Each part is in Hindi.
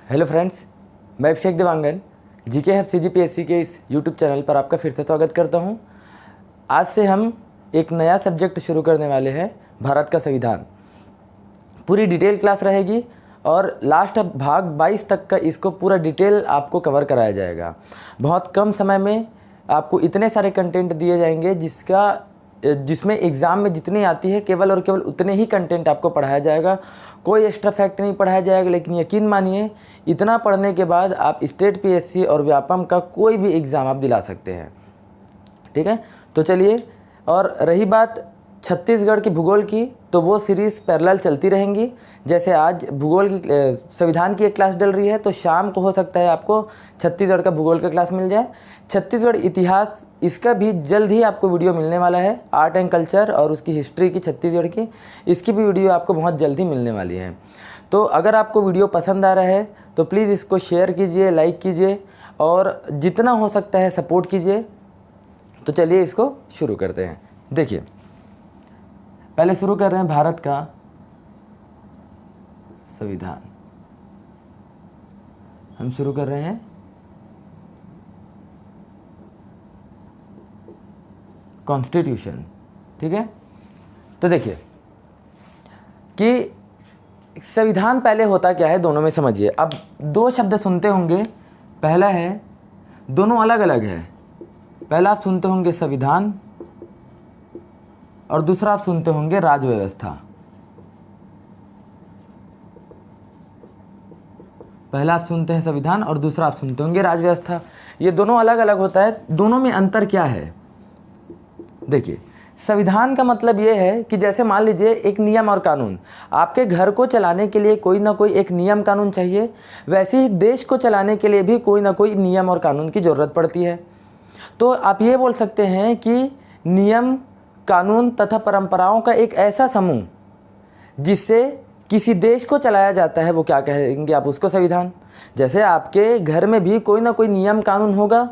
हेलो फ्रेंड्स, मैं अभिषेक देवांगन जीके हब सीजीपीएससी के इस यूट्यूब चैनल पर आपका फिर से स्वागत करता हूं। आज से हम एक नया सब्जेक्ट शुरू करने वाले हैं, भारत का संविधान। पूरी डिटेल क्लास रहेगी और लास्ट भाग 22 तक का इसको पूरा डिटेल आपको कवर कराया जाएगा। बहुत कम समय में आपको इतने सारे कंटेंट दिए जाएंगे जिसमें एग्ज़ाम में जितनी आती है केवल और केवल उतने ही कंटेंट आपको पढ़ाया जाएगा। कोई एक्स्ट्रा फैक्ट नहीं पढ़ाया जाएगा, लेकिन यकीन मानिए इतना पढ़ने के बाद आप स्टेट पीएससी और व्यापम का कोई भी एग्ज़ाम आप दिला सकते हैं। ठीक है, तो चलिए। और रही बात छत्तीसगढ़ की भूगोल की, तो वो सीरीज़ पैरेलल चलती रहेंगी। जैसे आज भूगोल की संविधान की एक क्लास डल रही है, तो शाम को हो सकता है आपको छत्तीसगढ़ का भूगोल का क्लास मिल जाए। छत्तीसगढ़ इतिहास, इसका भी जल्द ही आपको वीडियो मिलने वाला है। आर्ट एंड कल्चर और उसकी हिस्ट्री की छत्तीसगढ़ की, इसकी भी वीडियो आपको बहुत जल्द ही मिलने वाली है। तो अगर आपको वीडियो पसंद आ रहा है तो प्लीज़ इसको शेयर कीजिए, लाइक कीजिए और जितना हो सकता है सपोर्ट कीजिए। तो चलिए इसको शुरू करते हैं। देखिए, पहले शुरू कर रहे हैं भारत का संविधान। हम शुरू कर रहे हैं कॉन्स्टिट्यूशन। ठीक है, तो देखिए कि संविधान पहले होता क्या है, दोनों में समझिए। अब दो शब्द सुनते होंगे, पहला है, दोनों अलग अलग है। पहला आप सुनते होंगे संविधान और दूसरा आप सुनते होंगे राज्य व्यवस्था। पहला आप सुनते हैं संविधान और दूसरा आप सुनते होंगे राज्य व्यवस्था। ये दोनों अलग अलग होता है। दोनों में अंतर क्या है? देखिए, संविधान का मतलब ये है कि जैसे मान लीजिए एक नियम और कानून, आपके घर को चलाने के लिए कोई ना कोई एक नियम कानून चाहिए, वैसे ही देश को चलाने के लिए भी कोई ना कोई नियम और कानून की ज़रूरत पड़ती है। तो आप ये बोल सकते हैं कि नियम, कानून तथा परंपराओं का एक ऐसा समूह जिससे किसी देश को चलाया जाता है, वो क्या कहेंगे आप उसको? संविधान। जैसे आपके घर में भी कोई ना कोई नियम कानून होगा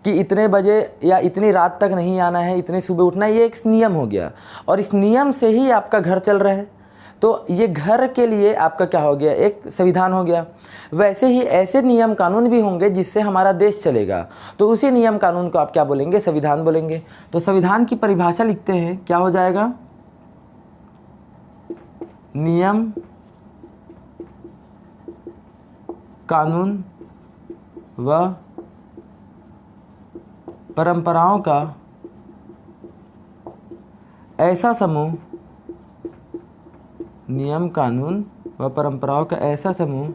कि इतने बजे या इतनी रात तक नहीं आना है, इतनी सुबह उठना है, ये एक नियम हो गया और इस नियम से ही आपका घर चल रहा है। तो ये घर के लिए आपका क्या हो गया? एक संविधान हो गया। वैसे ही ऐसे नियम कानून भी होंगे जिससे हमारा देश चलेगा, तो उसी नियम कानून को आप क्या बोलेंगे? संविधान बोलेंगे। तो संविधान की परिभाषा लिखते हैं, क्या हो जाएगा? नियम कानून व परंपराओं का ऐसा समूह, नियम कानून व परंपराओं का ऐसा समूह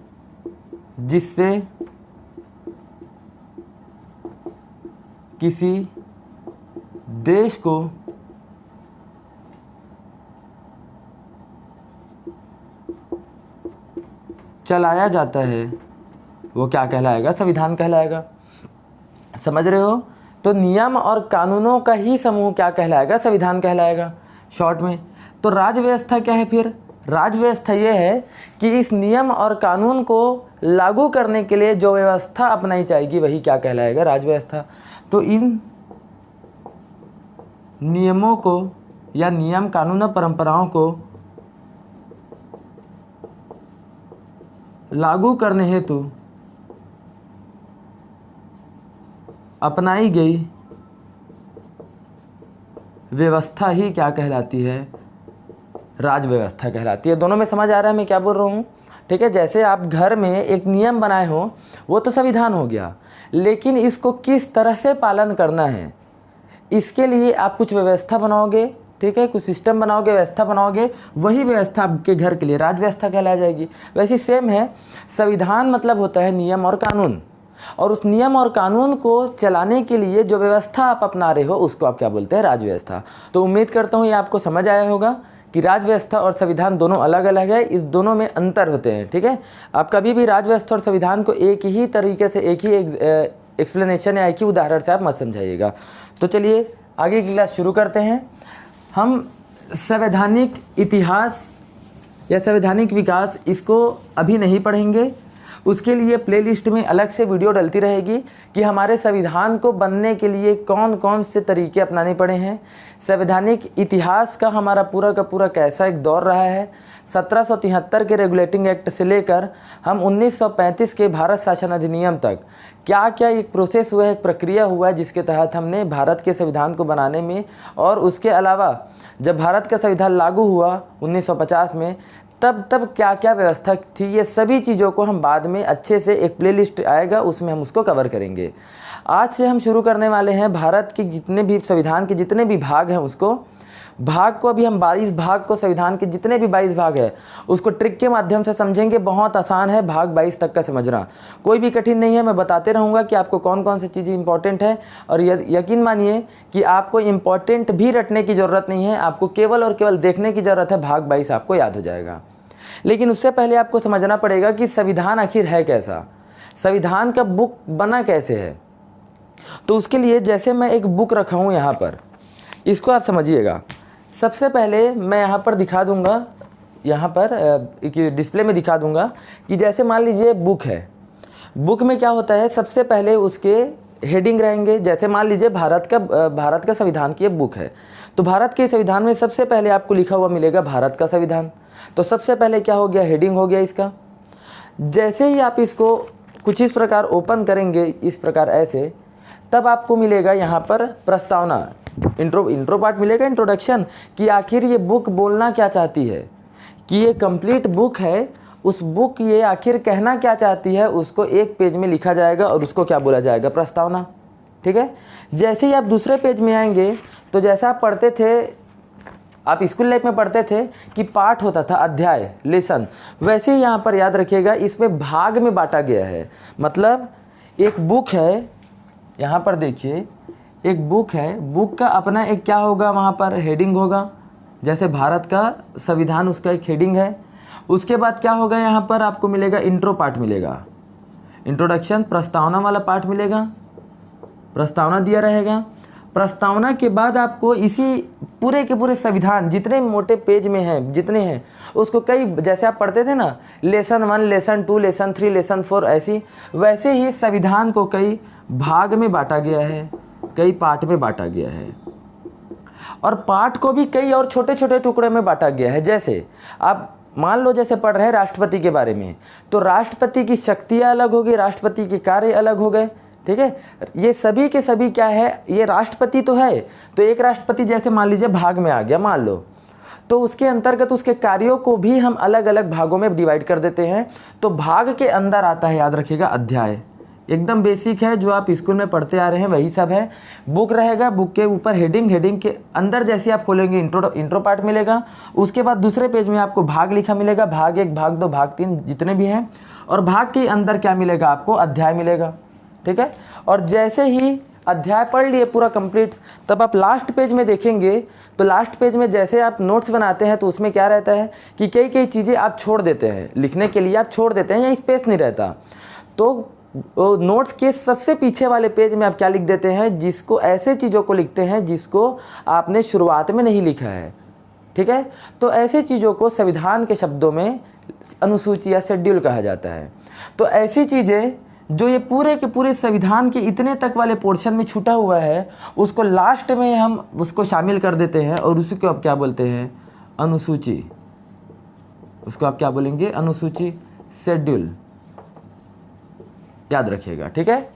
जिससे किसी देश को चलाया जाता है, वो क्या कहलाएगा? संविधान कहलाएगा। समझ रहे हो? तो नियम और कानूनों का ही समूह क्या कहलाएगा? संविधान कहलाएगा शॉर्ट में। तो राज्य व्यवस्था क्या है फिर? राज्य व्यवस्था ये है कि इस नियम और कानून को लागू करने के लिए जो व्यवस्था अपनाई जाएगी वही क्या कहलाएगा? राज्य व्यवस्था। तो इन नियमों को या नियम कानून और परंपराओं को लागू करने हेतु अपनाई गई व्यवस्था ही क्या कहलाती है? राज्य व्यवस्था कहलाती है। दोनों में समझ आ रहा है मैं क्या बोल रहा हूँ? ठीक है, जैसे आप घर में एक नियम बनाए हो, वो तो संविधान हो गया, लेकिन इसको किस तरह से पालन करना है, इसके लिए आप कुछ व्यवस्था बनाओगे। ठीक है, कुछ सिस्टम बनाओगे, व्यवस्था बनाओगे, वही व्यवस्था आपके घर के लिए राज्य व्यवस्था कहला जाएगी। वैसे सेम है, संविधान मतलब होता है नियम और कानून, और उस नियम और कानून को चलाने के लिए जो व्यवस्था आप अपना रहे हो उसको आप क्या बोलते हैं? राज्य व्यवस्था। तो उम्मीद करता हूँ ये आपको समझ आया होगा कि राज्य व्यवस्था और संविधान दोनों अलग अलग है, इस दोनों में अंतर होते हैं। ठीक है, आप कभी भी राज्य व्यवस्था और संविधान को एक ही तरीके से, एक ही एक्सप्लेनेशन या एक ही उदाहरण से आप मत समझाइएगा। तो चलिए आगे की क्लास शुरू करते हैं। हम संवैधानिक इतिहास या संवैधानिक विकास इसको अभी नहीं पढ़ेंगे, उसके लिए प्लेलिस्ट में अलग से वीडियो डलती रहेगी कि हमारे संविधान को बनने के लिए कौन कौन से तरीके अपनाने पड़े हैं, संवैधानिक इतिहास का हमारा पूरा का पूरा कैसा एक दौर रहा है, 1773 के रेगुलेटिंग एक्ट से लेकर हम 1935 के भारत शासन अधिनियम तक क्या क्या एक प्रोसेस हुआ है, एक प्रक्रिया हुआ है जिसके तहत हमने भारत के संविधान को बनाने में, और उसके अलावा जब भारत का संविधान लागू हुआ 1950 में तब क्या क्या व्यवस्था थी, ये सभी चीज़ों को हम बाद में अच्छे से एक प्लेलिस्ट आएगा उसमें हम उसको कवर करेंगे। आज से हम शुरू करने वाले हैं भारत के जितने भी संविधान के जितने भी भाग हैं उसको अभी हम 22 भाग को, संविधान के जितने भी 22 भाग है उसको ट्रिक के माध्यम से समझेंगे। बहुत आसान है भाग 22 तक का समझना, कोई भी कठिन नहीं है। मैं बताते रहूँगा कि आपको कौन कौन सी चीज़ें इंपॉर्टेंट है, और यकीन मानिए कि आपको इम्पॉर्टेंट भी रटने की ज़रूरत नहीं है, आपको केवल और केवल देखने की ज़रूरत है, भाग 22 आपको याद हो जाएगा। लेकिन उससे पहले आपको समझना पड़ेगा कि संविधान आखिर है कैसा, संविधान का बुक बना कैसे है। तो उसके लिए जैसे मैं एक बुक रखा हूँ यहाँ पर, इसको आप समझिएगा। सबसे पहले मैं यहाँ पर दिखा दूँगा, यहाँ पर डिस्प्ले में दिखा दूँगा कि जैसे मान लीजिए बुक है, बुक में क्या होता है, सबसे पहले उसके हेडिंग रहेंगे। जैसे मान लीजिए भारत का संविधान की बुक है, तो भारत के संविधान में सबसे पहले आपको लिखा हुआ मिलेगा भारत का संविधान। तो सबसे पहले क्या हो गया, हेडिंग हो गया इसका। जैसे ही आप इसको कुछ इस प्रकार ओपन करेंगे, इस प्रकार ऐसे, तब आपको मिलेगा यहाँ पर प्रस्तावना, इंट्रो पार्ट मिलेगा, इंट्रोडक्शन, कि आखिर ये बुक बोलना क्या चाहती है, कि ये कंप्लीट बुक है, उस बुक ये आखिर कहना क्या चाहती है, उसको एक पेज में लिखा जाएगा और उसको क्या बोला जाएगा, प्रस्तावना। ठीक है। जैसे ही आप दूसरे पेज में आएंगे तो जैसा आप पढ़ते थे, आप स्कूल लाइफ में पढ़ते थे कि पाठ होता था, अध्याय, लेसन, वैसे ही यहाँ पर याद रखिएगा इसमें भाग में बांटा गया है। मतलब एक बुक है, यहाँ पर देखिए एक बुक है, बुक का अपना एक क्या होगा, वहाँ पर हेडिंग होगा। जैसे भारत का संविधान उसका एक हेडिंग है। उसके बाद क्या होगा, यहाँ पर आपको मिलेगा इंट्रो पार्ट मिलेगा, इंट्रोडक्शन, प्रस्तावना वाला पार्ट मिलेगा, प्रस्तावना दिया रहेगा। प्रस्तावना के बाद आपको इसी पूरे के पूरे संविधान जितने मोटे पेज में हैं, जितने हैं, उसको कई, जैसे आप पढ़ते थे ना, लेसन 1, लेसन 2, लेसन 3, लेसन 4, ऐसी, वैसे ही संविधान को कई भाग में बांटा गया है, कई पार्ट में बांटा गया है, और पार्ट को भी कई और छोटे छोटे टुकड़े में बांटा गया है। जैसे आप मान लो जैसे पढ़ रहे हैं राष्ट्रपति के बारे में, तो राष्ट्रपति की शक्तियाँ अलग हो गई, राष्ट्रपति के कार्य अलग हो गए। ठीक है। ये सभी के सभी क्या है, ये राष्ट्रपति तो है, तो एक राष्ट्रपति जैसे मान लीजिए भाग में आ गया मान लो, तो उसके अंतर्गत उसके कार्यों को भी हम अलग अलग भागों में डिवाइड कर देते हैं। तो भाग के अंदर आता है, याद रखिएगा, अध्याय। एकदम बेसिक है, जो आप स्कूल में पढ़ते आ रहे हैं वही सब है। बुक रहेगा, बुक के ऊपर हेडिंग, हेडिंग के अंदर जैसे आप खोलेंगे इंट्रो पार्ट मिलेगा। उसके बाद दूसरे पेज में आपको भाग लिखा मिलेगा, भाग 1, भाग 2, भाग 3 जितने भी हैं, और भाग के अंदर क्या मिलेगा आपको, अध्याय मिलेगा। ठीक है। और जैसे ही अध्याय पढ़ लिए पूरा कंप्लीट, तब आप लास्ट पेज में देखेंगे, तो लास्ट पेज में जैसे आप नोट्स बनाते हैं तो उसमें क्या रहता है कि कई चीज़ें आप छोड़ देते हैं, लिखने के लिए आप छोड़ देते हैं या स्पेस नहीं रहता। तो नोट्स के सबसे पीछे वाले पेज में आप क्या लिख देते हैं, जिसको ऐसे चीज़ों को लिखते हैं जिसको आपने शुरुआत में नहीं लिखा है। ठीक है। तो ऐसे चीज़ों को संविधान के शब्दों में अनुसूची या शेड्यूल कहा जाता है। तो ऐसी चीज़ें जो ये पूरे के पूरे संविधान के इतने तक वाले पोर्शन में छूटा हुआ है, उसको लास्ट में हम उसको शामिल कर देते हैं, और उसी को आप क्या बोलते हैं, अनुसूची। उसको आप क्या बोलेंगे, अनुसूची, शेड्यूल, याद रखिएगा। ठीक है।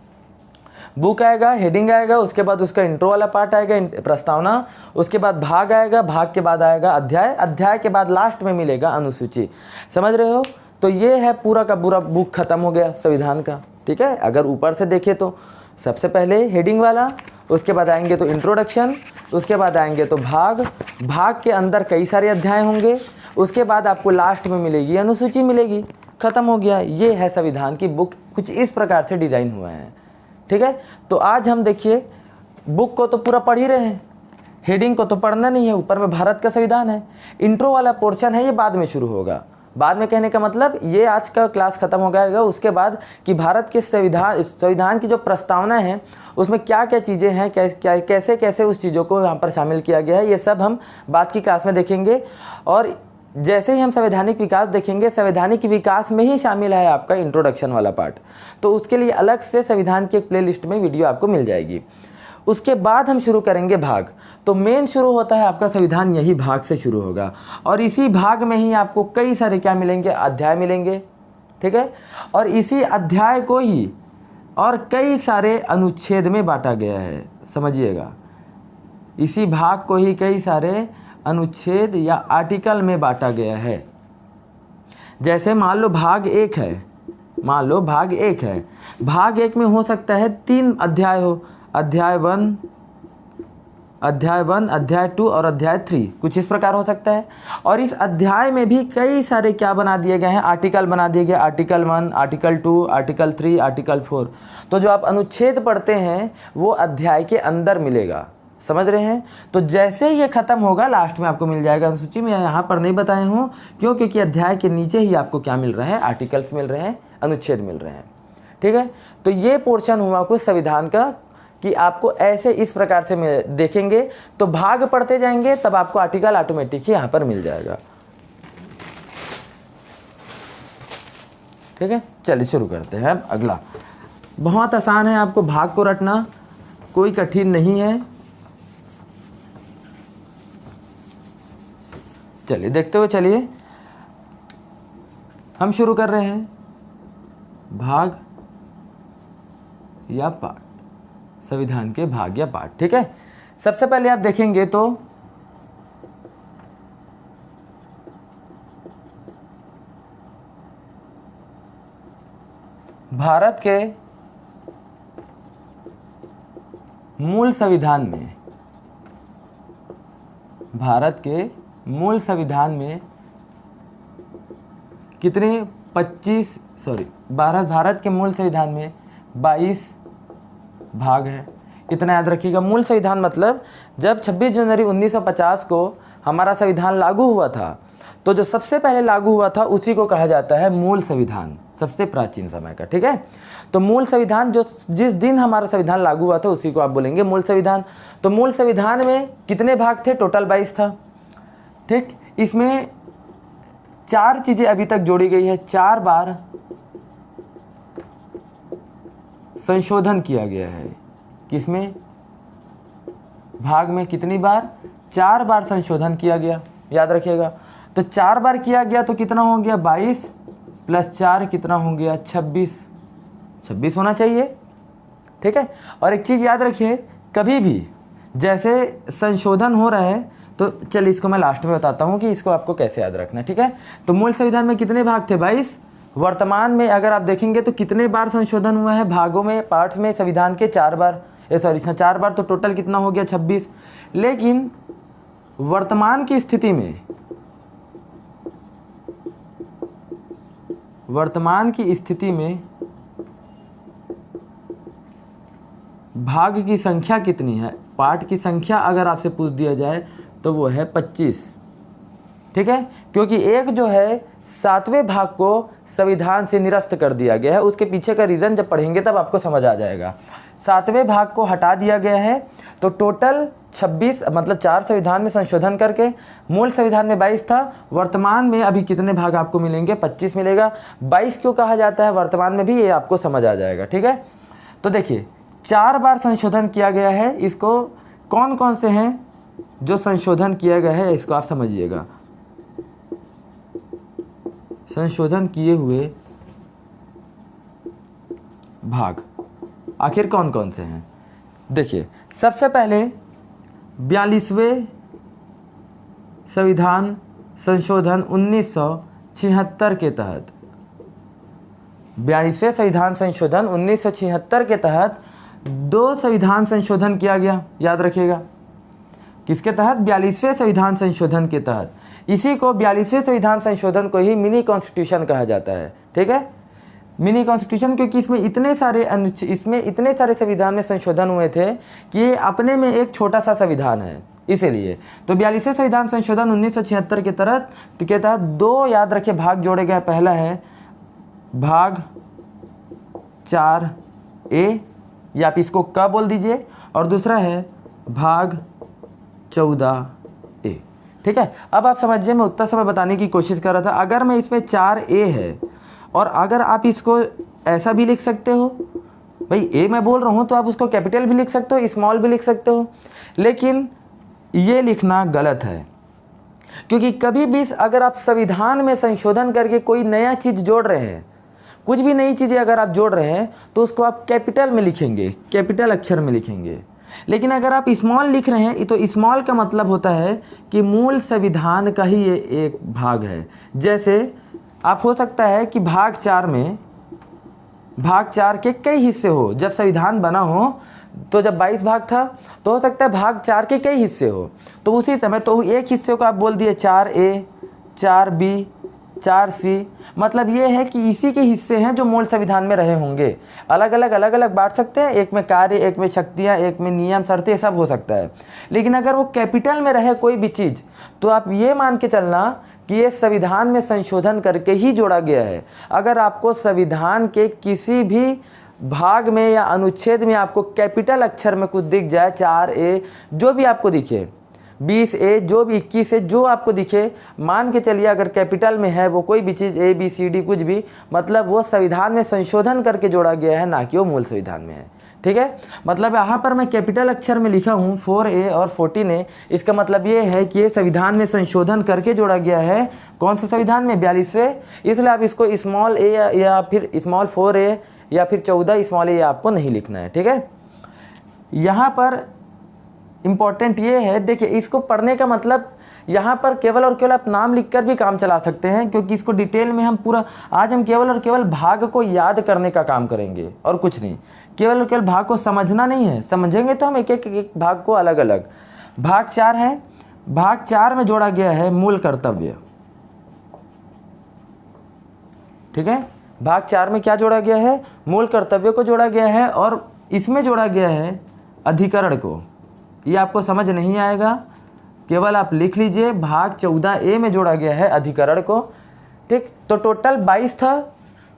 बुक आएगा, हेडिंग आएगा, उसके बाद उसका इंट्रो वाला पार्ट आएगा, प्रस्तावना, उसके बाद भाग आएगा, भाग के बाद आएगा अध्याय, अध्याय के बाद लास्ट में मिलेगा अनुसूची। समझ रहे हो। तो ये है पूरा का पूरा बुक खत्म हो गया संविधान का। ठीक है। अगर ऊपर से देखें तो सबसे पहले हेडिंग वाला, उसके बाद आएंगे तो इंट्रोडक्शन, उसके बाद आएंगे तो भाग, भाग के अंदर कई सारे अध्याय होंगे, उसके बाद आपको लास्ट में मिलेगी अनुसूची मिलेगी, खत्म हो गया। ये है संविधान की बुक, कुछ इस प्रकार से डिज़ाइन हुआ है। ठीक है। तो आज हम देखिए बुक को तो पूरा पढ़ ही रहे हैं, हेडिंग को तो पढ़ना नहीं है, ऊपर में भारत का संविधान है, इंट्रो वाला पोर्शन है ये बाद में शुरू होगा। बाद में कहने का मतलब ये आज का क्लास ख़त्म हो जाएगा, उसके बाद कि भारत के संविधान की जो प्रस्तावना है उसमें क्या क्या चीज़ें हैं, कैसे कैसे उस चीज़ों को यहाँ पर शामिल किया गया है, ये सब हम बाद की क्लास में देखेंगे। और जैसे ही हम संवैधानिक विकास देखेंगे, संवैधानिक विकास में ही शामिल है आपका इंट्रोडक्शन वाला पार्ट, तो उसके लिए अलग से संविधान की एक प्लेलिस्ट में वीडियो आपको मिल जाएगी। उसके बाद हम शुरू करेंगे भाग। तो मेन शुरू होता है आपका संविधान यही भाग से शुरू होगा, और इसी भाग में ही आपको कई सारे क्या मिलेंगे, अध्याय मिलेंगे, ठीक है। और इसी अध्याय को ही और कई सारे अनुच्छेद में बांटा गया है, समझिएगा। इसी भाग को ही कई सारे अनुच्छेद या आर्टिकल में बांटा गया है। जैसे मान लो भाग 1 है, मान लो भाग 1 है, भाग 1 में हो सकता है 3 अध्याय हो, अध्याय 1, अध्याय 2 और अध्याय 3, कुछ इस प्रकार हो सकता है। और इस अध्याय में भी कई सारे क्या बना दिए गए हैं, आर्टिकल बना दिए गए, आर्टिकल 1, आर्टिकल 2, आर्टिकल 3, आर्टिकल 4। तो जो आप अनुच्छेद पढ़ते हैं वो अध्याय के अंदर मिलेगा, समझ रहे हैं। तो जैसे ये खत्म होगा लास्ट में आपको मिल जाएगा अनुसूची में, यहाँ पर नहीं बताए हूँ क्यों, क्योंकि अध्याय के नीचे ही आपको क्या मिल रहा है, आर्टिकल्स मिल रहे हैं, अनुच्छेद मिल रहे हैं, ठीक है। तो ये पोर्शन हुआ कुछ संविधान का कि आपको ऐसे इस प्रकार से देखेंगे तो भाग पढ़ते जाएंगे, तब आपको आर्टिकल ऑटोमेटिक ही यहाँ पर मिल जाएगा, ठीक है। चलिए शुरू करते हैं। अगला बहुत आसान है, आपको भाग को रटना कोई कठिन नहीं है। चलिए देखते हुए चलिए, हम शुरू कर रहे हैं भाग या पाठ, संविधान के भाग या पाठ, ठीक है। सबसे पहले आप देखेंगे तो भारत के मूल संविधान में, भारत के मूल संविधान में कितने, भारत के मूल संविधान में 22 भाग है। इतना याद रखिएगा। मूल संविधान मतलब जब 26 जनवरी 1950 को हमारा संविधान लागू हुआ था, तो जो सबसे पहले लागू हुआ था उसी को कहा जाता है मूल संविधान, सबसे प्राचीन समय का, ठीक है। तो मूल संविधान जो जिस दिन हमारा संविधान लागू हुआ था उसी को आप बोलेंगे मूल संविधान। तो मूल संविधान में कितने भाग थे, टोटल 22 था, ठीक। इसमें 4 चीज़ें अभी तक जोड़ी गई है, 4 बार संशोधन किया गया है। किसमें, भाग में कितनी बार, 4 बार संशोधन किया गया, याद रखिएगा। तो 4 बार किया गया तो कितना हो गया, 22 + 4 कितना हो गया, 26 होना चाहिए, ठीक है। और एक चीज़ याद रखिए, कभी भी जैसे संशोधन हो रहा है, तो चलिए इसको मैं लास्ट में बताता हूँ कि इसको आपको कैसे याद रखना है, ठीक है। तो मूल संविधान में कितने भाग थे, 22। वर्तमान में अगर आप देखेंगे तो कितने बार संशोधन हुआ है, भागों में, पार्ट्स में संविधान के 4 बार, 4 बार, तो टोटल कितना हो गया, 26। लेकिन वर्तमान की स्थिति में, वर्तमान की स्थिति में भाग की संख्या कितनी है, पार्ट की संख्या अगर आपसे पूछ दिया जाए तो वो है 25, ठीक है। क्योंकि एक जो है 7वें भाग को संविधान से निरस्त कर दिया गया है, उसके पीछे का रीज़न जब पढ़ेंगे तब आपको समझ आ जाएगा। 7वें भाग को हटा दिया गया है, तो टोटल 26 मतलब 4 संविधान में संशोधन करके मूल संविधान में 22 था, वर्तमान में अभी कितने भाग आपको मिलेंगे, 25 मिलेगा। 22 क्यों कहा जाता है वर्तमान में भी, ये आपको समझ आ जाएगा, ठीक है। तो देखिए 4 बार संशोधन किया गया है, इसको कौन कौन से हैं जो संशोधन किया गया है, इसको आप समझिएगा। संशोधन किए हुए भाग आखिर कौन कौन से हैं, देखिए। सबसे पहले 42वें संविधान संशोधन 1976 के तहत, 42वें संविधान संशोधन 1976 के तहत 2 संविधान संशोधन किया गया, याद रखिएगा। किसके तहत, 42वें संविधान संशोधन के तहत। इसी को 42वें संविधान संशोधन को ही मिनी कॉन्स्टिट्यूशन कहा जाता है, ठीक है। मिनी कॉन्स्टिट्यूशन क्योंकि इसमें इतने सारे संविधान में संशोधन हुए थे कि ये अपने में एक छोटा सा संविधान है, इसीलिए। तो 42वें संविधान संशोधन 1976 के तहत 2 याद रखिए भाग जोड़े गए। पहला है भाग 4A, या आप इसको क बोल दीजिए, और दूसरा है भाग 14A, ठीक है, अब आप समझिए मैं उतना समय बताने की कोशिश कर रहा था। अगर मैं इसमें 4a है और अगर आप इसको ऐसा भी लिख सकते हो, भाई a मैं बोल रहा हूँ तो आप उसको कैपिटल भी लिख सकते हो, स्मॉल भी लिख सकते हो, लेकिन ये लिखना गलत है। क्योंकि कभी भी अगर आप संविधान में संशोधन करके कोई नया चीज़ जोड़ रहे हैं, कुछ भी नई चीज़ें अगर आप जोड़ रहे हैं तो उसको आप कैपिटल में लिखेंगे, कैपिटल अक्षर में लिखेंगे। लेकिन अगर आप स्मॉल लिख रहे हैं तो स्मॉल का मतलब होता है कि मूल संविधान का ही ये एक भाग है। जैसे आप हो सकता है कि भाग 4 में भाग 4 के कई हिस्से हो, जब संविधान बना हो तो जब 22 भाग था तो हो सकता है भाग 4 के कई हिस्से हो, तो उसी समय तो एक हिस्से को आप बोल दिए 4a, 4b, 4c, मतलब ये है कि इसी के हिस्से हैं जो मूल संविधान में रहे होंगे। अलग अलग बांट सकते हैं, एक में कार्य, एक में शक्तियाँ, एक में नियम, शर्तें, सब हो सकता है। लेकिन अगर वो कैपिटल में रहे कोई भी चीज़ तो आप ये मान के चलना कि ये संविधान में संशोधन करके ही जोड़ा गया है। अगर आपको संविधान के किसी भी भाग में या अनुच्छेद में आपको कैपिटल अक्षर में कुछ दिख जाए, 4a जो भी आपको दिखे, 20a जो भी, 21a जो आपको दिखे, मान के चलिए अगर कैपिटल में है वो कोई भी चीज़ a b c d कुछ भी, मतलब वो संविधान में संशोधन करके जोड़ा गया है, ना कि वो मूल संविधान में है। ठीक है, मतलब यहाँ पर मैं कैपिटल अक्षर में लिखा हूँ 4a और 14a, इसका मतलब ये है कि ये संविधान में संशोधन करके जोड़ा गया है। कौन सा संविधान में? 42वें। इसलिए आप इसको स्मॉल a या फिर स्मॉल 4a या फिर 14 स्मॉल a आपको नहीं लिखना है। ठीक है, यहाँ पर इम्पॉर्टेंट ये है, देखिए इसको पढ़ने का मतलब यहाँ पर केवल और केवल आप नाम लिखकर भी काम चला सकते हैं, क्योंकि इसको डिटेल में हम पूरा, आज हम केवल और केवल भाग को याद करने का काम करेंगे और कुछ नहीं। केवल और केवल भाग को समझना नहीं है, समझेंगे तो हम एक एक भाग को अलग अलग। भाग 4 है, भाग 4 में जोड़ा गया है मूल कर्तव्य। ठीक है, भाग 4 में क्या जोड़ा गया है? मूल कर्तव्य को जोड़ा गया है, और इसमें जोड़ा गया है अधिकरण को। ये आपको समझ नहीं आएगा, केवल आप लिख लीजिए भाग 14a में जोड़ा गया है अधिकरण को। ठीक, तो टोटल 22 था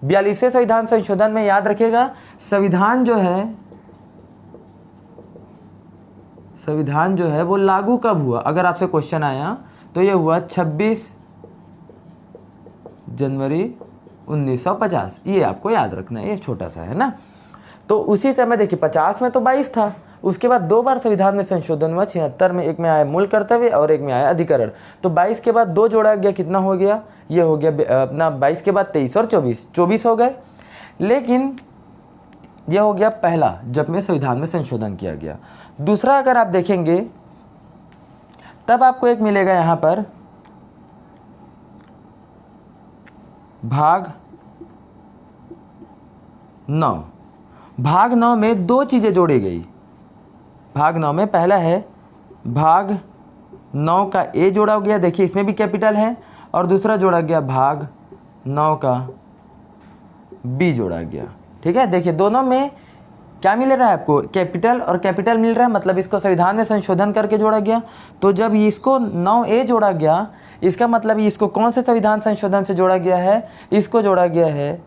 42वें संविधान संशोधन में। याद रखिएगा संविधान जो है वो लागू कब हुआ, अगर आपसे क्वेश्चन आया तो ये हुआ 26 जनवरी 1950। ये आपको याद रखना है, ये छोटा सा है ना। तो उसी समय देखिए 50 में तो 22 था, उसके बाद 2 बार संविधान में संशोधन हुआ। 76 में एक में आया मूल कर्तव्य और एक में आया अधिकरण। तो 22 के बाद 2 जोड़ा गया, कितना हो गया? ये हो गया अपना 22 के बाद 23 और 24 हो गए। लेकिन ये हो गया पहला, जब में संविधान में संशोधन किया गया। दूसरा अगर आप देखेंगे तब आपको एक मिलेगा यहाँ पर भाग 9। भाग 9 में 2 चीज़ें जोड़ी गई। भाग 9 में पहला है भाग 9 का ए जोड़ा गया, देखिए इसमें भी कैपिटल है, और दूसरा जोड़ा गया भाग 9 का बी जोड़ा गया। ठीक है, देखिए दोनों में क्या मिल रहा है आपको? कैपिटल और कैपिटल मिल रहा है, मतलब इसको संविधान में संशोधन करके जोड़ा गया। तो जब इसको 9a जोड़ा गया, इसका मतलब इसको कौन से संविधान संशोधन से जोड़ा गया है? इसको जोड़ा गया है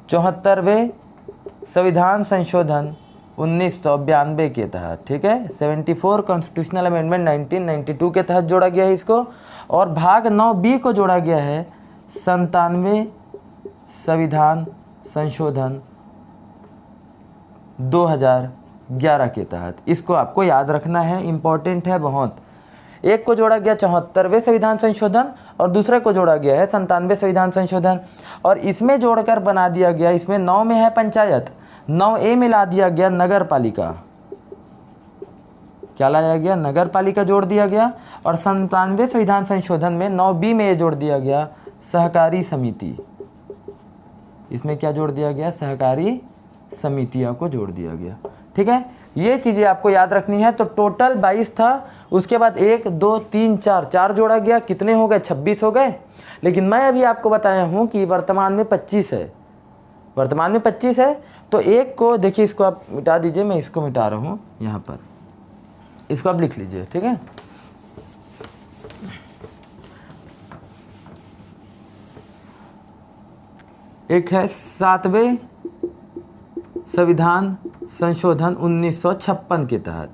74वें संविधान संशोधन 1992 के तहत। ठीक है, 74 कॉन्स्टिट्यूशनल अमेंडमेंट 1992 के तहत जोड़ा गया है इसको। और भाग 9b को जोड़ा गया है 97वें संविधान संशोधन 2011 के तहत। इसको आपको याद रखना है, इम्पॉर्टेंट है बहुत। एक को जोड़ा गया 74वें संविधान संशोधन और दूसरे को जोड़ा गया है 97वें संविधान संशोधन। और इसमें जोड़कर बना दिया गया, इसमें 9 में है पंचायत, 9a में ला दिया गया नगर पालिका। क्या लाया गया? नगर पालिका जोड़ दिया गया। और 97वें संविधान संशोधन में 9b में ये जोड़ दिया गया सहकारी समिति। इसमें क्या जोड़ दिया गया? सहकारी समितियों को जोड़ दिया गया। ठीक है, ये चीज़ें आपको याद रखनी है। तो टोटल 22 था, उसके बाद 1 2 3 4 जोड़ा गया, कितने हो गए? 26 हो गए। लेकिन मैं अभी आपको बताया हूँ कि वर्तमान में 25 है, वर्तमान में 25 है। तो एक को देखिए, इसको आप मिटा दीजिए, मैं इसको मिटा रहा हूँ यहाँ पर, इसको आप लिख लीजिए। ठीक है, एक है 7वें संविधान संशोधन 1956 के तहत।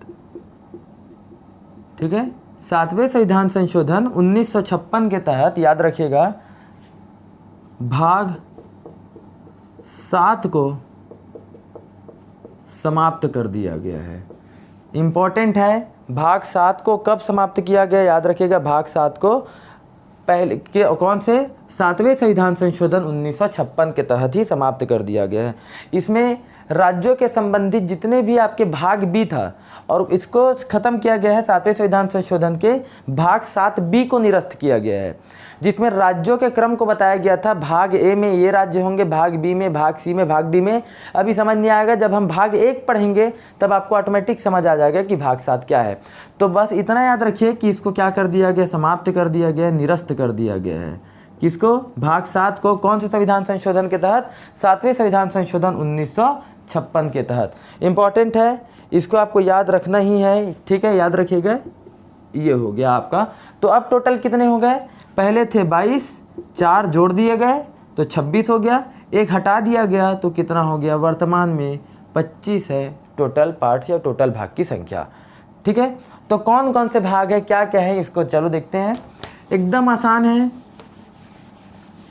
ठीक है। 7वें संविधान संशोधन 1956 के तहत याद रखिएगा भाग 7 को समाप्त कर दिया गया है। इम्पॉर्टेंट है, भाग 7 को कब समाप्त किया गया, याद रखिएगा भाग 7 को पहले के कौन से 7वें संविधान संशोधन 1956 के तहत ही समाप्त कर दिया गया है। इसमें राज्यों के संबंधित जितने भी आपके भाग बी था और इसको ख़त्म किया गया है 7वें संविधान संशोधन के भाग 7B को निरस्त किया गया है, जिसमें राज्यों के क्रम को बताया गया था। भाग ए में ये राज्य होंगे, भाग बी में, भाग सी में, भाग डी में। अभी समझ नहीं आएगा, जब हम भाग 1 पढ़ेंगे तब आपको ऑटोमेटिक समझ आ जाएगा कि भाग 7 क्या है। तो बस इतना याद रखिए कि इसको क्या कर दिया गया, समाप्त कर दिया गया, निरस्त कर दिया गया है। किसको? भाग 7 को। कौन से संविधान संशोधन के तहत? 7वें संविधान संशोधन 1956 के तहत। इम्पॉर्टेंट है, इसको आपको याद रखना ही है, ठीक है, याद रखिएगा। ये हो गया आपका। तो अब टोटल कितने हो गए? पहले थे 22, 4 जोड़ दिए गए तो 26 हो गया, 1 हटा दिया गया तो कितना हो गया? वर्तमान में 25 है टोटल पार्ट्स या टोटल भाग की संख्या, ठीक है। तो कौन कौन से भाग है, क्या क्या है, इसको चलो देखते हैं। एकदम आसान है,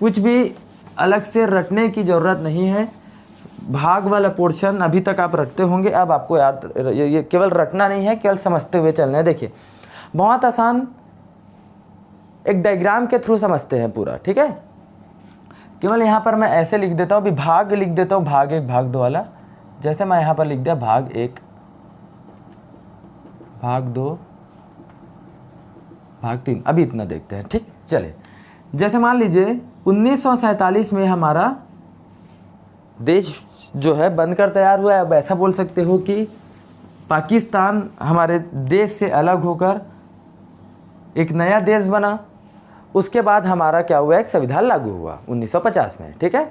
कुछ भी अलग से रटने की ज़रूरत नहीं है। भाग वाला पोर्शन अभी तक आप रटते होंगे, अब आपको याद, ये केवल रटना नहीं है, केवल समझते हुए चलना है। देखिए बहुत आसान, एक डायग्राम के थ्रू समझते हैं पूरा, ठीक है। केवल यहाँ पर मैं ऐसे लिख देता हूँ, अभी भाग लिख देता हूँ, भाग 1 भाग 2 वाला। जैसे मैं यहाँ पर लिख दिया भाग 1 भाग 2 भाग 3, अभी इतना देखते हैं, ठीक। चले, जैसे मान लीजिए 1947 में हमारा देश जो है बनकर तैयार हुआ है। अब ऐसा बोल सकते हो कि पाकिस्तान हमारे देश से अलग होकर एक नया देश बना। उसके बाद हमारा क्या हुआ, एक संविधान लागू हुआ 1950 में, ठीक है।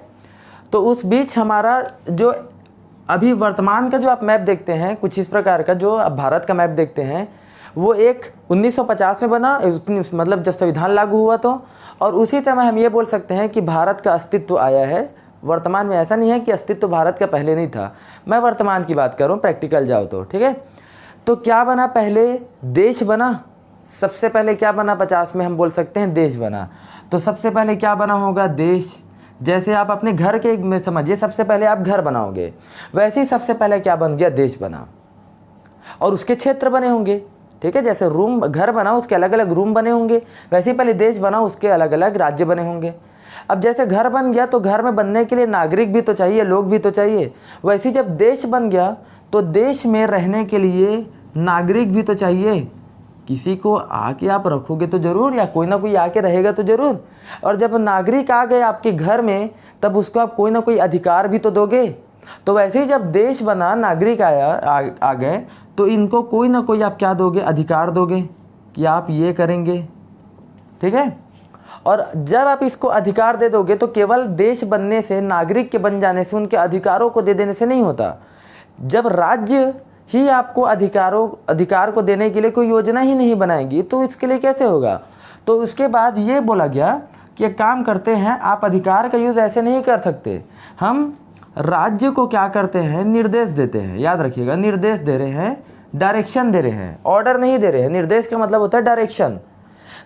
तो उस बीच हमारा जो अभी वर्तमान का जो आप मैप देखते हैं, कुछ इस प्रकार का जो अब भारत का मैप देखते हैं, वो एक 1950 में बना, मतलब जब संविधान लागू हुआ तो। और उसी समय हम ये बोल सकते हैं कि भारत का अस्तित्व आया है वर्तमान में। ऐसा नहीं है कि अस्तित्व भारत का पहले नहीं था, मैं वर्तमान की बात कर रहा हूँ, प्रैक्टिकल जाओ तो, ठीक है। तो क्या बना, पहले देश बना। सबसे पहले क्या बना, 50 में हम बोल सकते हैं देश बना। तो सबसे पहले क्या बना होगा, देश। जैसे आप अपने घर के में समझिए, सबसे पहले आप घर बनाओगे, वैसे ही सबसे पहले क्या बन गया, देश बना। और उसके क्षेत्र बने होंगे, ठीक है। जैसे रूम, घर बना, उसके अलग अलग रूम बने होंगे, वैसे ही पहले देश बना, उसके अलग अलग राज्य बने होंगे। अब जैसे घर बन गया तो घर में बनने के लिए नागरिक भी तो चाहिए, लोग भी तो चाहिए। वैसे ही जब देश बन गया तो देश में रहने के लिए नागरिक भी तो चाहिए। किसी को आके आप रखोगे तो ज़रूर, या कोई ना कोई आके रहेगा तो ज़रूर। और जब नागरिक आ गए आपके घर में, तब उसको आप कोई ना कोई अधिकार भी तो दोगे। तो वैसे ही जब देश बना, नागरिक आ गए, तो इनको कोई ना कोई आप क्या दोगे, अधिकार दोगे कि आप ये करेंगे, ठीक है। और जब आप इसको अधिकार दे दोगे तो केवल देश बनने से, नागरिक के बन जाने से, उनके अधिकारों को दे देने से नहीं होता। जब राज्य ही आपको अधिकार को देने के लिए कोई योजना ही नहीं बनाएगी तो इसके लिए कैसे होगा। तो उसके बाद ये बोला गया कि एक काम करते हैं, आप अधिकार का यूज़ ऐसे नहीं कर सकते। हम राज्य को क्या करते हैं, निर्देश देते हैं। याद रखिएगा, निर्देश दे रहे हैं, डायरेक्शन दे रहे हैं, ऑर्डर नहीं दे रहे हैं। निर्देश का मतलब होता है डायरेक्शन।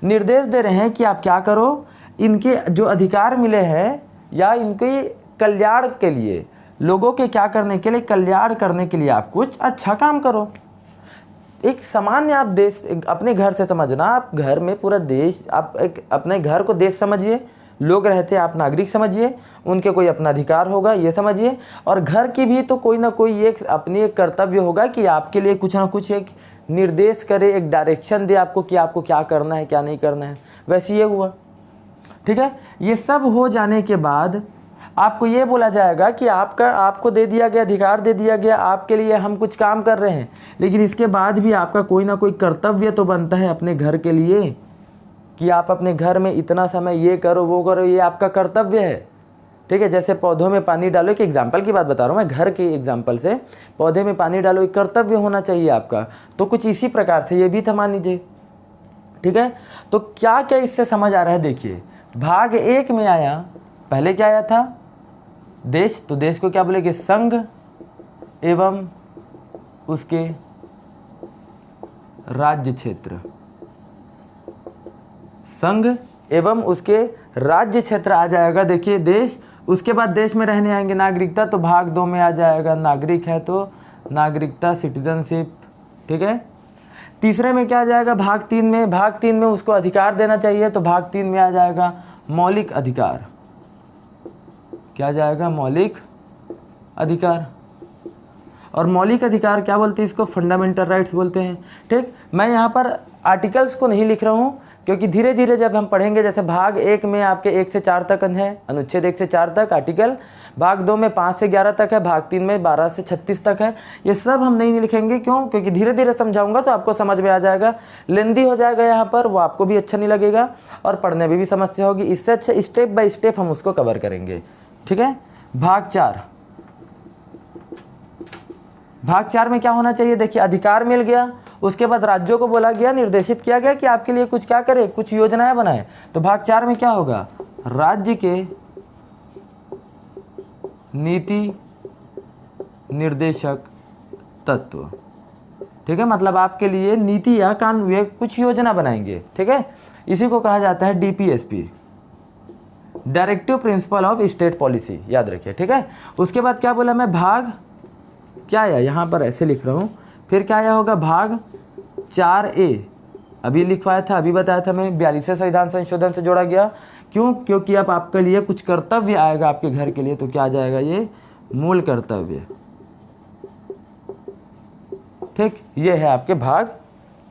निर्देश दे रहे हैं कि आप क्या करो, इनके जो अधिकार मिले हैं या इनके कल्याण के लिए, लोगों के क्या करने के लिए, कल्याण करने के लिए आप कुछ अच्छा काम करो। एक सामान्य आप देश, अपने घर से समझना, आप घर में पूरा देश, आप एक अपने घर को देश समझिए, लोग रहते हैं, आप नागरिक समझिए, उनके कोई अपना अधिकार होगा ये समझिए। और घर की भी तो कोई ना कोई एक अपनी एक कर्तव्य होगा कि आपके लिए कुछ ना कुछ एक निर्देश करे, एक डायरेक्शन दे आपको कि आपको क्या करना है क्या नहीं करना है। वैसे ये हुआ, ठीक है। ये सब हो जाने के बाद आपको ये बोला जाएगा कि आपको दे दिया गया, अधिकार दे दिया गया, आपके लिए हम कुछ काम कर रहे हैं, लेकिन इसके बाद भी आपका कोई ना कोई कर्तव्य तो बनता है अपने घर के लिए कि आप अपने घर में इतना समय ये करो वो करो, ये आपका कर्तव्य है, ठीक है। जैसे पौधों में पानी डालो, एक एग्जाम्पल की बात बता रहा हूँ मैं, घर के एग्जाम्पल से, पौधे में पानी डालो, एक कर्तव्य होना चाहिए आपका। तो कुछ इसी प्रकार से ये भी था, मान लीजिए, ठीक है। तो क्या क्या इससे समझ आ रहा है, देखिए भाग 1 में आया, पहले क्या आया था, देश। तो देश को क्या बोलेंगे, संघ एवं उसके राज्य क्षेत्र, संघ एवं उसके राज्य क्षेत्र आ जाएगा। देखिए देश, उसके बाद देश में रहने आएंगे नागरिकता, तो भाग 2 में आ जाएगा नागरिक है तो नागरिकता, सिटीजनशिप, ठीक है। तीसरे में क्या आ जाएगा, भाग 3 में, भाग 3 में उसको अधिकार देना चाहिए, तो भाग 3 में आ जाएगा मौलिक अधिकार। क्या आ जाएगा, मौलिक अधिकार। और मौलिक अधिकार क्या बोलते हैं इसको, फंडामेंटल राइट्स बोलते हैं, ठीक। मैं यहाँ पर आर्टिकल्स को नहीं लिख रहा हूँ, क्योंकि धीरे धीरे जब हम पढ़ेंगे, जैसे भाग 1 में आपके 1 से 4 तक है, अनुच्छेद 1 से 4 तक आर्टिकल, भाग 2 में 5 से 11 तक है, भाग 3 में 12 से 36 तक है। ये सब हम नहीं लिखेंगे, क्यों, क्योंकि धीरे धीरे समझाऊंगा तो आपको समझ में आ जाएगा। लेंदी हो जाएगा यहाँ पर, वो आपको भी अच्छा नहीं लगेगा और पढ़ने में भी समस्या होगी। इससे अच्छा स्टेप बाय स्टेप हम उसको कवर करेंगे, ठीक है। भाग 4, भाग 4 में क्या होना चाहिए, देखिए अधिकार मिल गया, उसके बाद राज्यों को बोला गया, निर्देशित किया गया कि आपके लिए कुछ क्या करे, कुछ योजनाएं बनाए। तो भाग 4 में क्या होगा, राज्य के नीति निर्देशक तत्व, ठीक है। मतलब आपके लिए नीति या कानून, कुछ योजना बनाएंगे, ठीक है। इसी को कहा जाता है DPSP, directive principle of state policy, याद रखिए, ठीक है। उसके बाद क्या बोला मैं, भाग क्या आया, यहाँ पर ऐसे लिख रहा हूँ, फिर क्या आया होगा, भाग 4A, अभी लिखवाया था, अभी बताया था मैं, 42वें संविधान संशोधन से जोड़ा गया। क्यों, क्योंकि अब आपके लिए कुछ कर्तव्य आएगा आपके घर के लिए, तो क्या आ जाएगा, ये मूल कर्तव्य, ठीक। ये है आपके भाग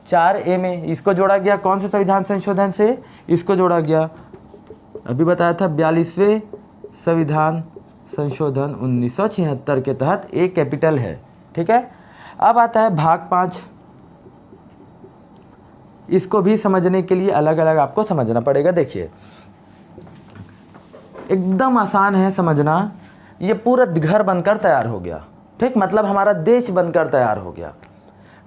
4A में, इसको जोड़ा गया कौन से संविधान संशोधन से, इसको जोड़ा गया, अभी बताया था 42वें संविधान संशोधन 1976 के तहत एक कैपिटल है, ठीक है। अब आता है भाग 5, इसको भी समझने के लिए अलग अलग आपको समझना पड़ेगा। देखिए एकदम आसान है समझना, ये पूरा घर बनकर तैयार हो गया, ठीक। मतलब हमारा देश बनकर तैयार हो गया,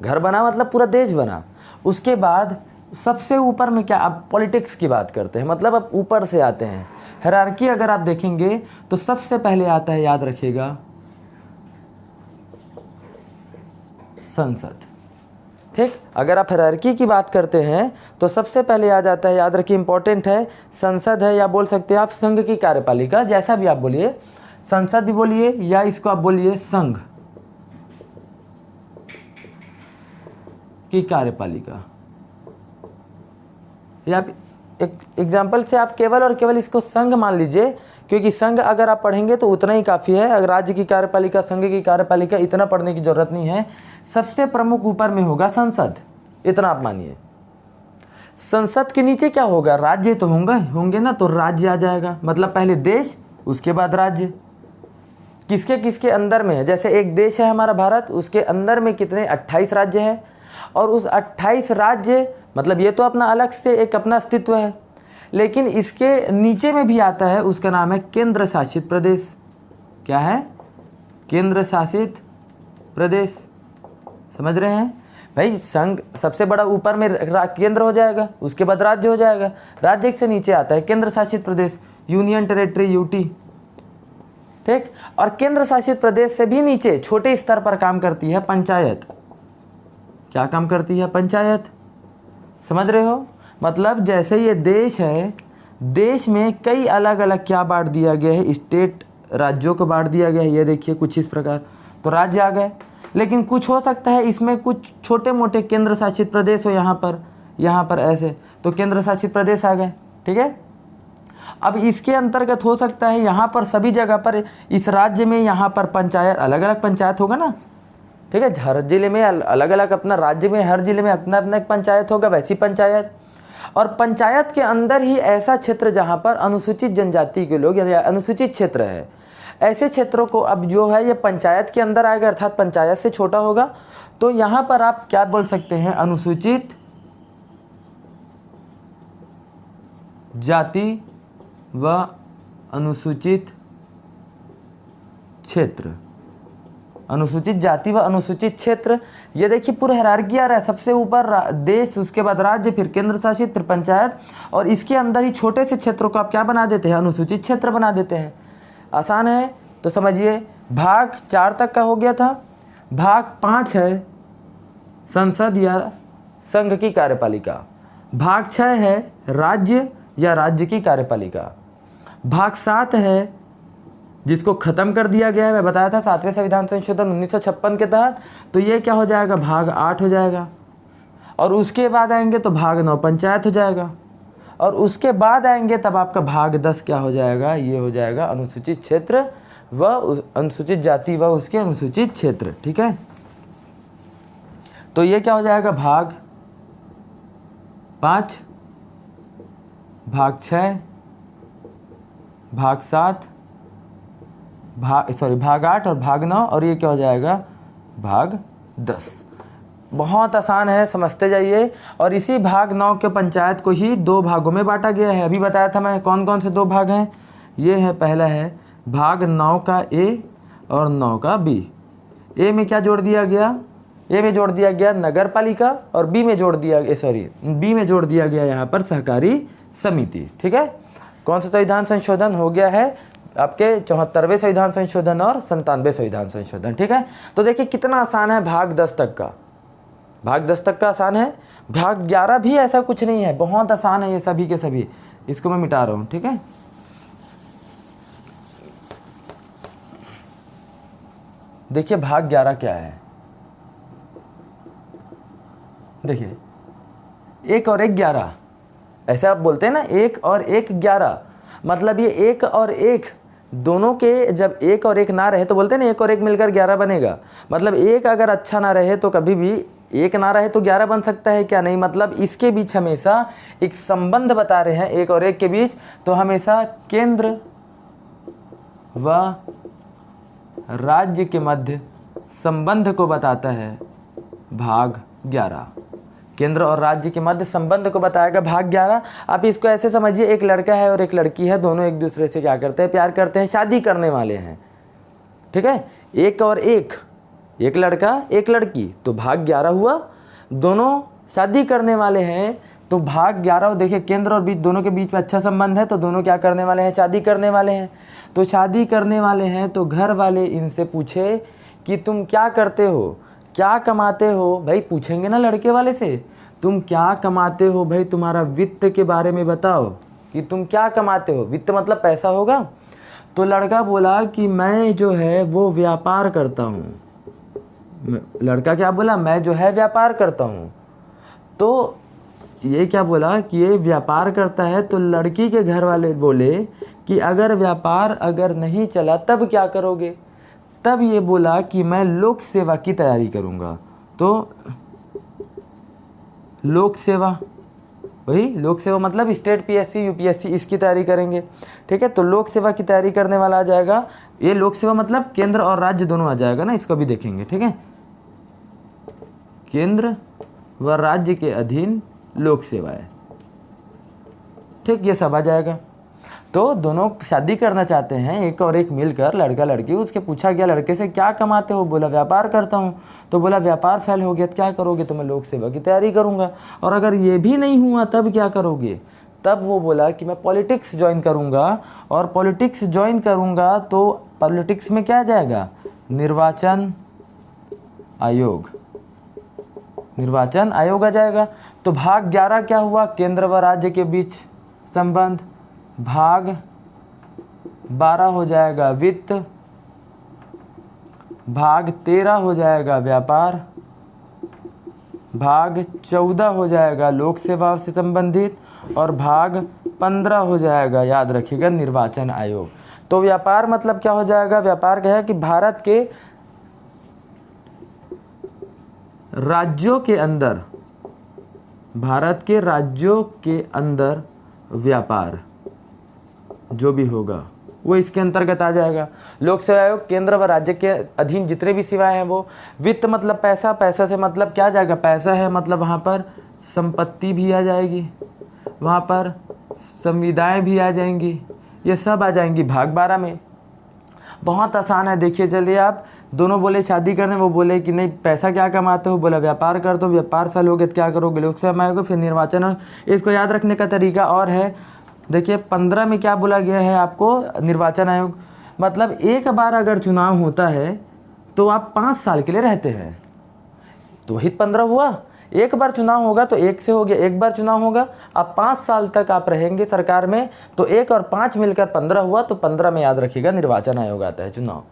घर बना मतलब पूरा देश बना। उसके बाद सबसे ऊपर में क्या, अब पॉलिटिक्स की बात करते हैं, मतलब अब ऊपर से आते हैं। हायरार्की अगर आप देखेंगे तो सबसे पहले आता है, याद रखिएगा, संसद, ठीक। अगर आप हायरार्की की बात करते हैं तो सबसे पहले आ जाता है, याद रखिए, इंपॉर्टेंट है, संसद है, या बोल सकते हैं आप संघ की कार्यपालिका, जैसा भी आप बोलिए, संसद भी बोलिए या इसको आप बोलिए संघ की कार्यपालिका। या एक एग्जाम्पल से आप केवल और केवल इसको संघ मान लीजिए, क्योंकि संघ अगर आप पढ़ेंगे तो उतना ही काफ़ी है। अगर राज्य की कार्यपालिका, संघ की कार्यपालिका, इतना पढ़ने की जरूरत नहीं है। सबसे प्रमुख ऊपर में होगा संसद, इतना आप मानिए। संसद के नीचे क्या होगा, राज्य तो होंगे ना, तो राज्य आ जाएगा, मतलब पहले देश उसके बाद राज्य। किसके किसके अंदर में है, जैसे एक देश है हमारा भारत, उसके अंदर में कितने 28 राज्य हैं, और उस 28 राज्य मतलब ये तो अपना अलग से एक अपना अस्तित्व है, लेकिन इसके नीचे में भी आता है, उसका नाम है केंद्र शासित प्रदेश। क्या है, केंद्र शासित प्रदेश, समझ रहे हैं भाई। संघ सबसे बड़ा ऊपर में केंद्र हो जाएगा, उसके बाद राज्य हो जाएगा, राज्य से नीचे आता है केंद्र शासित प्रदेश, यूनियन टेरिटरी, यूटी, ठीक। और केंद्र शासित प्रदेश से भी नीचे छोटे स्तर पर काम करती है पंचायत। क्या काम करती है, पंचायत, समझ रहे हो। मतलब जैसे ये देश है, देश में कई अलग अलग क्या बांट दिया गया है, स्टेट, राज्यों को बांट दिया गया है, ये देखिए कुछ इस प्रकार, तो राज्य आ गए। लेकिन कुछ हो सकता है इसमें कुछ छोटे मोटे केंद्र शासित प्रदेश हो, यहाँ पर ऐसे, तो केंद्र शासित प्रदेश आ गए, ठीक है। अब इसके अंतर्गत हो सकता है यहाँ पर सभी जगह पर, इस राज्य में यहाँ पर पंचायत, अलग अलग पंचायत होगा ना, ठीक है। हर जिले में अलग अलग अपना, राज्य में हर जिले में अपना अपना एक पंचायत होगा, वैसी पंचायत। और पंचायत के अंदर ही ऐसा क्षेत्र जहाँ पर अनुसूचित जनजाति के लोग या अनुसूचित क्षेत्र है, ऐसे क्षेत्रों को अब जो है ये पंचायत के अंदर आएगा, अर्थात पंचायत से छोटा होगा। तो यहाँ पर आप क्या बोल सकते हैं, अनुसूचित जाति व अनुसूचित क्षेत्र, अनुसूचित जाति व अनुसूचित क्षेत्र। ये देखिए पूरा हायरार्की आ रहा है, सबसे ऊपर देश, उसके बाद राज्य, फिर केंद्र शासित, फिर पंचायत, और इसके अंदर ही छोटे से क्षेत्रों को आप क्या बना देते हैं, अनुसूचित क्षेत्र बना देते हैं। आसान है, तो समझिए भाग 4 तक का हो गया था। भाग 5 है संसद या संघ की कार्यपालिका। भाग 6 है राज्य या राज्य की कार्यपालिका। भाग 7 है जिसको ख़त्म कर दिया गया है, मैं बताया था 7वें संविधान संशोधन 1956 के तहत, तो ये क्या हो जाएगा, भाग 8 हो जाएगा। और उसके बाद आएंगे तो भाग 9 पंचायत हो जाएगा। और उसके बाद आएंगे तब आपका भाग 10 क्या हो जाएगा, ये हो जाएगा अनुसूचित क्षेत्र व अनुसूचित जाति व उसके अनुसूचित क्षेत्र। ठीक है, तो ये क्या हो जाएगा, भाग 5, भाग 6, भाग 7, भाग 8 और भाग 9, और ये क्या हो जाएगा, भाग 10। बहुत आसान है, समझते जाइए। और इसी भाग 9 के पंचायत को ही 2 भागों में बांटा गया है। अभी बताया था मैं कौन कौन से 2 भाग हैं। ये है, पहला है भाग 9 का ए और 9 का बी। ए में क्या जोड़ दिया गया, ए में जोड़ दिया गया नगर पालिका, और बी में जोड़ दिया बी में जोड़ दिया गया यहाँ पर सहकारी समिति। ठीक है, कौन सा संविधान संशोधन हो गया है, आपके 74वें संविधान संशोधन और 97वें संविधान संशोधन। ठीक है, तो देखिए कितना आसान है भाग 10 तक का। भाग 10 तक का आसान है। भाग 11 भी ऐसा कुछ नहीं है, बहुत आसान है ये सभी के सभी। इसको मैं मिटा रहा हूँ। ठीक है, देखिए भाग 11 क्या है। देखिए 1 और 1 11, ऐसे आप बोलते हैं ना, 1 और 1 11, मतलब ये 1 और 1 दोनों के, जब 1 और 1 ना रहे तो बोलते हैं ना 1 और 1 मिलकर 11 बनेगा। मतलब 1 अगर अच्छा ना रहे तो कभी भी 1 ना रहे तो 11 बन सकता है क्या, नहीं। मतलब इसके बीच हमेशा एक संबंध बता रहे हैं 1 और 1 के बीच, तो हमेशा केंद्र व राज्य के मध्य संबंध को बताता है भाग 11। केंद्र और राज्य के मध्य संबंध को बताएगा भाग 11। आप इसको ऐसे समझिए, एक लड़का है और एक लड़की है, दोनों एक दूसरे से क्या करते हैं, प्यार करते हैं, शादी करने वाले हैं। ठीक है, 1 और 1, एक लड़का एक लड़की, तो भाग 11 हुआ। दोनों शादी करने वाले हैं तो भाग 11। देखिए केंद्र और बीच, दोनों के बीच में अच्छा संबंध है, तो दोनों क्या करने वाले हैं, शादी करने वाले हैं। तो शादी करने वाले हैं तो घर वाले इनसे पूछे कि तुम क्या करते हो, क्या कमाते हो। भाई पूछेंगे ना लड़के वाले से, तुम क्या कमाते हो, भाई तुम्हारा वित्त के बारे में बताओ कि तुम क्या कमाते हो। वित्त मतलब पैसा होगा। तो लड़का बोला कि मैं जो है वो व्यापार करता हूँ। लड़का क्या बोला, मैं जो है व्यापार करता हूँ। तो ये क्या बोला कि ये व्यापार करता है। तो लड़की के घर वाले बोले कि अगर व्यापार अगर नहीं चला तब क्या करोगे। तब ये बोला कि मैं लोक सेवा की तैयारी करूँगा। तो लोक सेवा, वही लोक सेवा मतलब स्टेट पीएससी यूपीएससी, इसकी तैयारी करेंगे। ठीक है, तो लोक सेवा की तैयारी करने वाला आ जाएगा। ये लोक सेवा मतलब केंद्र और राज्य दोनों आ जाएगा ना, इसको भी देखेंगे। ठीक है, केंद्र व राज्य के अधीन लोक सेवा है। ठीक, ये सब आ जाएगा। तो दोनों शादी करना चाहते हैं, 1 और 1 मिलकर, लड़का लड़की। उसके पूछा गया लड़के से क्या कमाते हो, बोला व्यापार करता हूँ। तो बोला व्यापार फेल हो गया तो क्या करोगे, तो मैं लोक सेवा की तैयारी करूँगा। और अगर ये भी नहीं हुआ तब क्या करोगे। तब वो बोला कि मैं पॉलिटिक्स ज्वाइन करूँगा। और पॉलिटिक्स ज्वाइन करूँगा तो पॉलिटिक्स में क्या आ जाएगा, निर्वाचन आयोग, निर्वाचन आयोग आ जाएगा। तो भाग 11 क्या हुआ, केंद्र व राज्य के बीच संबंध। भाग 12 हो जाएगा वित्त। भाग 13 हो जाएगा व्यापार। भाग 14 हो जाएगा लोक सेवा से संबंधित। और भाग 15 हो जाएगा, याद रखिएगा, निर्वाचन आयोग। तो व्यापार मतलब क्या हो जाएगा, व्यापार क्या है कि भारत के राज्यों के अंदर, भारत के राज्यों के अंदर व्यापार जो भी होगा वो इसके अंतर्गत आ जाएगा। लोक सेवा आयोग केंद्र व राज्य के अधीन जितने भी सेवाएं हैं वो। वित्त मतलब पैसा, पैसा से मतलब क्या जाएगा, पैसा है मतलब वहाँ पर संपत्ति भी आ जाएगी, वहाँ पर संविदाएं भी आ जाएंगी, ये सब आ जाएंगी भाग 12 में। बहुत आसान है, देखिए चलिए। आप दोनों बोले शादी करने, वो बोले कि नहीं पैसा क्या कमाते हो, बोला व्यापार करते हो। व्यापार फेल हो गया तो क्या करोगे, लोक सेवा आयोग, फिर निर्वाचन। इसको याद रखने का तरीका और है। देखिए 15 में क्या बोला गया है आपको, निर्वाचन आयोग। मतलब एक बार अगर चुनाव होता है तो आप 5 साल के लिए रहते हैं, तो वही 15 हुआ। एक बार चुनाव होगा तो एक से हो गया, एक बार चुनाव होगा, अब 5 साल तक आप रहेंगे सरकार में, तो 1 और 5 मिलकर 15 हुआ, तो 15 में याद रखिएगा निर्वाचन आयोग आता है चुनाव।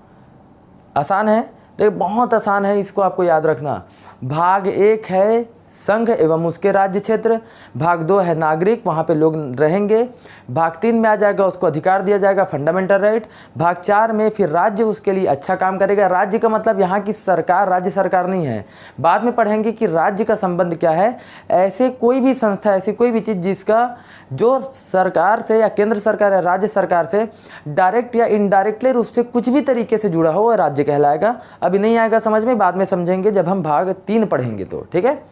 आसान है, तो बहुत आसान है, इसको आपको याद रखना। भाग 1 है संघ एवं उसके राज्य क्षेत्र, भाग 2 है नागरिक, वहाँ पे लोग रहेंगे, भाग 3 में आ जाएगा उसको अधिकार दिया जाएगा फंडामेंटल राइट, भाग 4 में फिर राज्य उसके लिए अच्छा काम करेगा। राज्य का मतलब यहाँ की सरकार राज्य सरकार नहीं है, बाद में पढ़ेंगे कि राज्य का संबंध क्या है। ऐसे कोई भी संस्था, ऐसी कोई भी चीज़ जिसका जो सरकार से या केंद्र सरकार या राज्य सरकार से डायरेक्ट या इनडायरेक्टली रूप से कुछ भी तरीके से जुड़ा हो, वह राज्य कहलाएगा। अभी नहीं आएगा समझ में, बाद में समझेंगे जब हम भाग 3 पढ़ेंगे तो, ठीक है।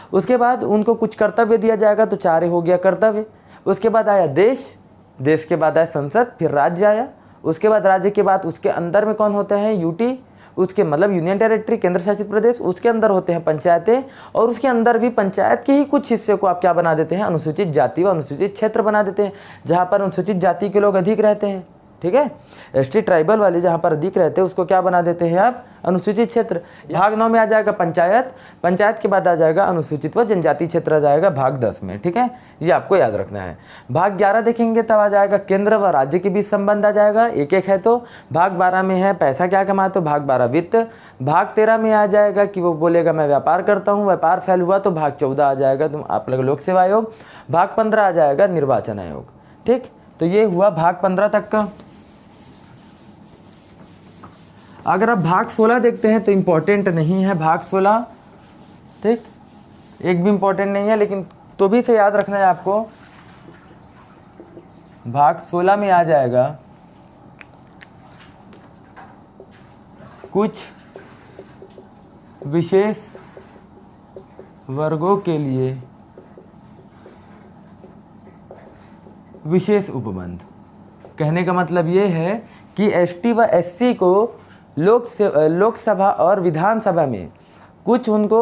उसके बाद उनको कुछ कर्तव्य दिया जाएगा, तो 4 हो गया कर्तव्य। उसके बाद आया देश, देश के बाद आया संसद, फिर राज्य आया, उसके बाद राज्य के बाद उसके अंदर में कौन होते हैं, यूटी, उसके मतलब यूनियन टेरिटरी, केंद्र शासित प्रदेश, उसके अंदर होते हैं पंचायतें, और उसके अंदर भी पंचायत के ही कुछ हिस्से को आप क्या बना देते हैं, अनुसूचित जाति व अनुसूचित क्षेत्र बना देते हैं, जहाँ पर अनुसूचित जाति के लोग अधिक रहते हैं, ठीक है। एसटी ट्राइबल वाले जहाँ पर अधिक रहते हैं उसको क्या बना देते हैं आप, अनुसूचित क्षेत्र। भाग 9 में आ जाएगा पंचायत, पंचायत के बाद आ जाएगा अनुसूचित व जनजाति क्षेत्र आ जाएगा भाग 10 में, ठीक है, ये आपको याद रखना है। भाग 11 देखेंगे तब आ जाएगा केंद्र व राज्य के बीच संबंध आ जाएगा, एक एक है तो। भाग 12 में है पैसा क्या कमाते हो, भाग 12 वित्त। भाग 13 में आ जाएगा कि वो बोलेगा मैं व्यापार करता हूँ, व्यापार फैल हुआ, तो भाग 14 आ जाएगा तुम आप लोग लोक सेवा आयोग। भाग 15 आ जाएगा निर्वाचन आयोग, ठीक। तो ये हुआ भाग 15 तक का। अगर आप भाग 16 देखते हैं तो इम्पोर्टेंट नहीं है भाग 16, ठीक, एक भी इम्पोर्टेंट नहीं है, लेकिन तो भी से याद रखना है आपको। भाग 16 में आ जाएगा कुछ विशेष वर्गों के लिए विशेष उपबंध। कहने का मतलब ये है कि एसटी व एससी को लोकसभा और विधानसभा में कुछ उनको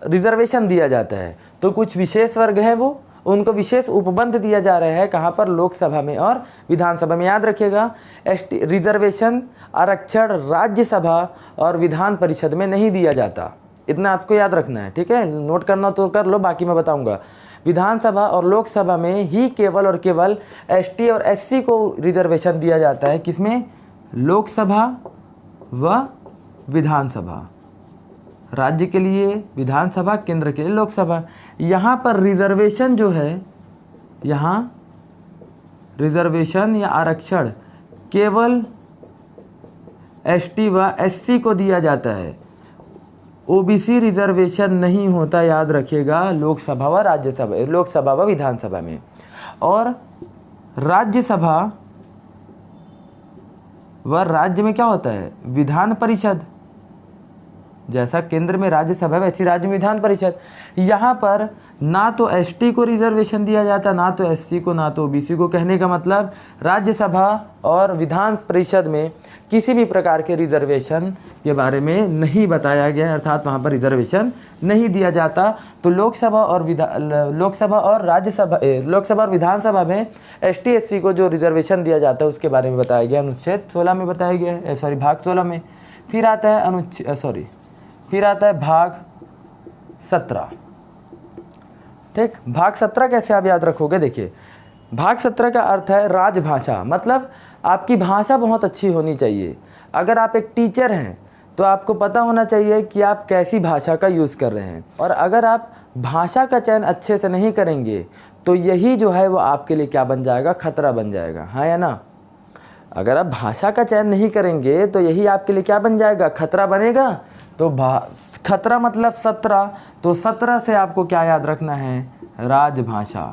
रिजर्वेशन दिया जाता है, तो कुछ विशेष वर्ग है वो उनको विशेष उपबंध दिया जा रहा है, कहाँ पर, लोकसभा में और विधानसभा में। याद रखिएगा एसटी रिजर्वेशन आरक्षण राज्यसभा और विधान परिषद में नहीं दिया जाता, इतना आपको याद रखना है, ठीक है। नोट करना तो कर लो, बाकी मैं बताऊंगा। विधानसभा और लोकसभा में ही केवल और केवल एसटी और एससी को रिजर्वेशन दिया जाता है, किसमें, लोकसभा व विधानसभा। राज्य के लिए विधानसभा, केंद्र के लिए लोकसभा। यहाँ पर रिजर्वेशन जो है, यहाँ रिजर्वेशन या आरक्षण केवल एसटी व एससी को दिया जाता है, ओबीसी रिजर्वेशन नहीं होता, याद रखिएगा, लोकसभा व राज्यसभा, लोकसभा व विधानसभा में। और राज्यसभा वह राज्य में क्या होता है, विधान परिषद। जैसा केंद्र में राज्यसभा वैसी राज्य में विधान परिषद। यहाँ पर ना तो एसटी को रिजर्वेशन दिया जाता, ना तो एससी को, ना तो ओबीसी को। कहने का मतलब राज्यसभा और विधान परिषद में किसी भी प्रकार के रिजर्वेशन के बारे में नहीं बताया गया, अर्थात वहाँ पर रिजर्वेशन नहीं दिया जाता। तो लोकसभा और राज्यसभा, लोकसभा और विधानसभा में एसटी एससी को जो रिजर्वेशन दिया जाता है उसके बारे में बताया गया, अनुच्छेद 16 में बताया गया है, सॉरी भाग 16 में। फिर आता है फिर आता है भाग 17, ठीक। भाग 17 कैसे आप याद रखोगे, देखिए भाग 17 का अर्थ है राजभाषा, मतलब आपकी भाषा बहुत अच्छी होनी चाहिए। अगर आप एक टीचर हैं तो आपको पता होना चाहिए कि आप कैसी भाषा का यूज़ कर रहे हैं, और अगर आप भाषा का चयन अच्छे से नहीं करेंगे तो यही जो है वो आपके लिए क्या बन जाएगा, खतरा बन जाएगा, हाँ या ना। अगर आप भाषा का चयन नहीं करेंगे तो यही आपके लिए क्या बन जाएगा, खतरा बनेगा। तो खतरा मतलब 17, तो 17 से आपको क्या याद रखना है, राजभाषा।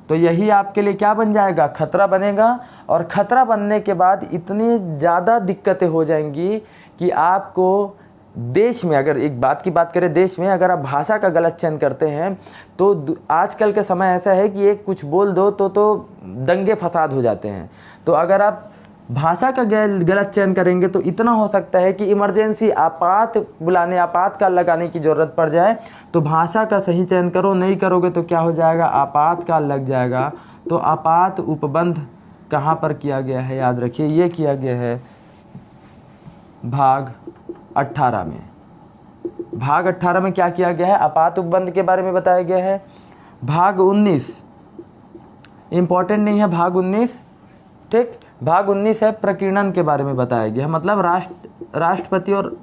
तो यही आपके लिए क्या बन जाएगा, खतरा बनेगा। और खतरा बनने के बाद इतनी ज़्यादा दिक्कतें हो जाएंगी कि आपको देश में, अगर एक बात की बात करें, देश में अगर आप भाषा का गलत चयन करते हैं तो आजकल के समय ऐसा है कि एक कुछ बोल दो तो दंगे फसाद हो जाते हैं। तो अगर आप भाषा का गलत चयन करेंगे तो इतना हो सकता है कि इमरजेंसी आपातकाल लगाने की ज़रूरत पड़ जाए। तो भाषा का सही चयन करो, नहीं करोगे तो क्या हो जाएगा, आपातकाल लग जाएगा। तो आपात उपबंध कहाँ पर किया गया है, याद रखिए, ये किया गया है भाग 18 में। भाग 18 में क्या किया गया है, आपात उपबंध के बारे में बताया गया है। भाग 19 इम्पॉर्टेंट नहीं है, भाग 19 ठीक, भाग 19 है प्रकीर्णन के बारे में बताया गया है, मतलब राष्ट्रपति और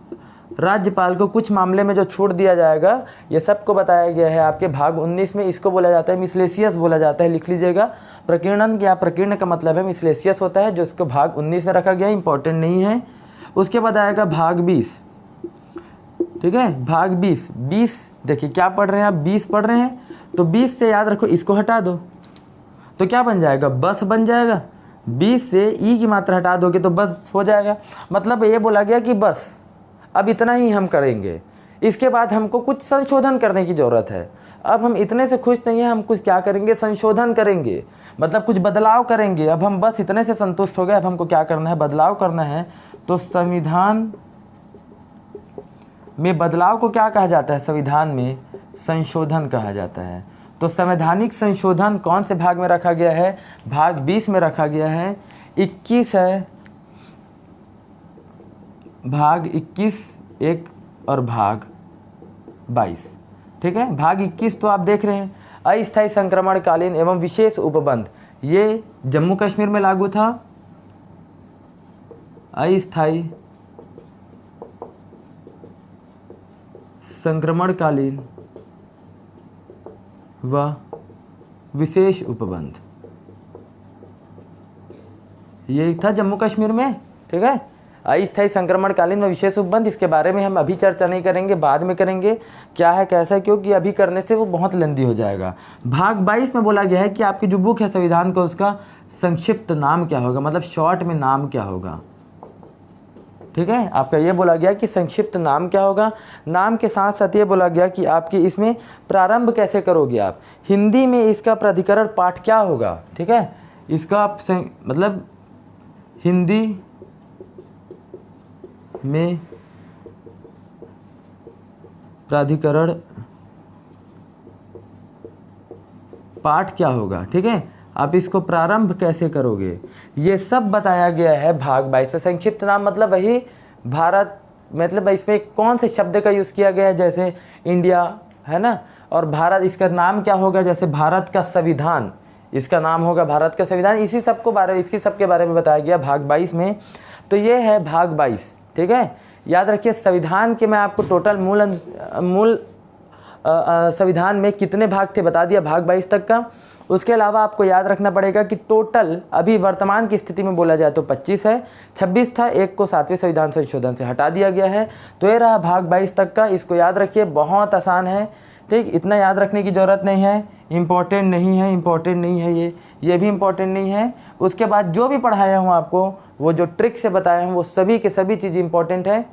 राज्यपाल को कुछ मामले में जो छूट दिया जाएगा ये सबको बताया गया है आपके भाग 19 में। इसको बोला जाता है मिसलेसियस बोला जाता है, लिख लीजिएगा। प्रकीर्णन या प्रकीर्ण का मतलब है मिसलेसियस होता है, जो इसको भाग 19 में रखा गया है, इंपॉर्टेंट नहीं है। उसके बाद आएगा भाग 20, ठीक है, भाग 20 देखिए क्या पढ़ रहे हैं आप, 20 पढ़ रहे हैं तो 20 से याद रखो इसको हटा दो तो क्या बन जाएगा, बस बन जाएगा। 20 से ई की मात्रा हटा दोगे तो बस हो जाएगा। मतलब ये बोला गया कि बस अब इतना ही हम करेंगे, इसके बाद हमको कुछ संशोधन करने की ज़रूरत है। अब हम इतने से खुश नहीं हैं, हम कुछ क्या करेंगे, संशोधन करेंगे, मतलब कुछ बदलाव करेंगे। अब हम बस इतने से संतुष्ट हो गए, अब हमको क्या करना है, बदलाव करना है। तो संविधान में बदलाव को क्या कहा जाता है, संविधान में संशोधन कहा जाता है। तो संवैधानिक संशोधन कौन से भाग में रखा गया है, भाग 20 में रखा गया है। 21 है, भाग 21 एक और भाग 22, ठीक है। भाग 21 तो आप देख रहे हैं, अस्थायी संक्रमणकालीन एवं विशेष उपबंध, ये जम्मू कश्मीर में लागू था। अस्थायी संक्रमणकालीन व विशेष उपबंध, ये था जम्मू कश्मीर में, ठीक है। अस्थायी संक्रमणकालीन व विशेष उपबंध, इसके बारे में हम अभी चर्चा नहीं करेंगे, बाद में करेंगे क्या है कैसा है, क्योंकि अभी करने से वो बहुत लंबी हो जाएगा। भाग 22 में बोला गया है कि आपकी जो बुक है संविधान का, उसका संक्षिप्त नाम क्या होगा, मतलब शॉर्ट में नाम क्या होगा, ठीक है। आपका ये बोला गया कि संक्षिप्त नाम क्या होगा। नाम के साथ साथ ये बोला गया कि आपकी इसमें प्रारंभ कैसे करोगे आप, हिंदी में इसका प्राधिकरण पाठ क्या होगा, ठीक है। इसका मतलब हिंदी में प्राधिकरण पाठ क्या होगा, ठीक है। आप इसको प्रारंभ कैसे करोगे, ये सब बताया गया है भाग 22 में। संक्षिप्त नाम मतलब वही भारत, मतलब इसमें कौन से शब्द का यूज़ किया गया है, जैसे इंडिया है ना, और भारत, इसका नाम क्या होगा, जैसे भारत का संविधान, इसका नाम होगा भारत का संविधान। इसी सबके बारे में बताया गया भाग 22 में। तो ये है भाग 22, ठीक है। याद रखिए संविधान के मैं आपको टोटल मूल संविधान में कितने भाग थे बता दिया, भाग 22 तक का। उसके अलावा आपको याद रखना पड़ेगा कि टोटल अभी वर्तमान की स्थिति में बोला जाए तो 25 है, 26 था, एक को 7वें संविधान संशोधन से हटा दिया गया है। तो ये रहा भाग 22 तक का, इसको याद रखिए, बहुत आसान है, ठीक। इतना याद रखने की ज़रूरत नहीं है, इम्पॉर्टेंट नहीं है, ये भी इम्पॉर्टेंट नहीं है। उसके बाद जो भी पढ़ाया हूँ आपको, वो जो ट्रिक से बताया हूँ, वो सभी के सभी चीज़ इंपॉर्टेंट है,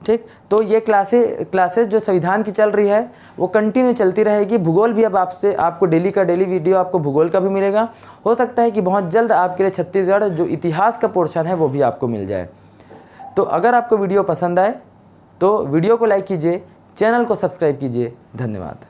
ठीक। तो ये क्लासेस जो संविधान की चल रही है वो कंटिन्यू चलती रहेगी। भूगोल भी अब आपको डेली का डेली वीडियो आपको भूगोल का भी मिलेगा। हो सकता है कि बहुत जल्द आपके लिए छत्तीसगढ़ जो इतिहास का पोर्शन है वो भी आपको मिल जाए। तो अगर आपको वीडियो पसंद आए तो वीडियो को लाइक कीजिए, चैनल को सब्सक्राइब कीजिए। धन्यवाद।